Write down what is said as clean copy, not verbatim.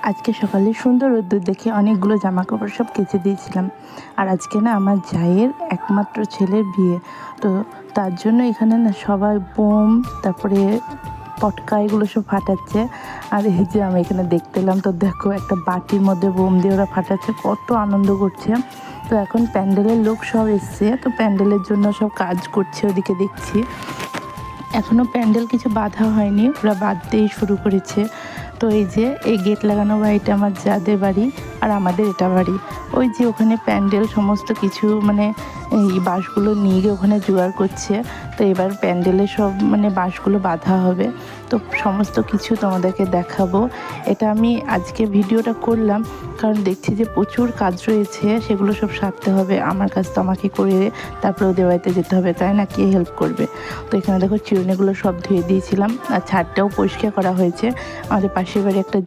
আজকে সকালে সুন্দর রোদ্দুর দেখে অনেকগুলো জামা কাপড় সব কেচে দিয়েছিলাম। আর আজকে না আমার জায়ের একমাত্র ছেলের বিয়ে, তো তার জন্য এখানে না সবাই বোম, তারপরে পটকা এগুলো সব ফাটাচ্ছে। আর এই যে আমি এখানে দেখতে এলাম, তো দেখো একটা বাটির মধ্যে বোম দিয়ে ওরা ফাটাচ্ছে, কত আনন্দ করছে। তো এখন প্যান্ডেলের লোক সব এসছে, তো প্যান্ডেলের জন্য সব কাজ করছে, ওদিকে দেখছি এখনও প্যান্ডেল কিছু বাঁধা হয়নি, ওরা বাঁধতেই শুরু করেছে। তো এই যে এই গেট লাগানো বাড়িটা আমার যাদের বাড়ি, আর আমাদের এটা বাড়ি। ওই যে ওখানে প্যান্ডেল সমস্ত কিছু মানে এই বাঁশগুলো নিয়ে গিয়ে ওখানে জোগাড় করছে। তো এবার প্যান্ডেলে সব মানে বাঁশগুলো বাঁধা হবে, তো সমস্ত কিছু তোমাদেরকে দেখাবো। এটা আমি আজকে ভিডিওটা করলাম কারণ দেখছি যে প্রচুর কাজ রয়েছে, সেগুলো সব সারতে হবে। আমার কাজ তো আমাকে করে তারপরে ওদের বাড়িতে যেতে হবে, তাই না? কে হেল্প করবে? তো এখানে দেখো চিরুনিগুলো সব ধুয়ে দিয়েছিলাম, আর ছাদটাও পরিষ্কার করা হয়েছে। আমাদের পাশের বাড়ি একটা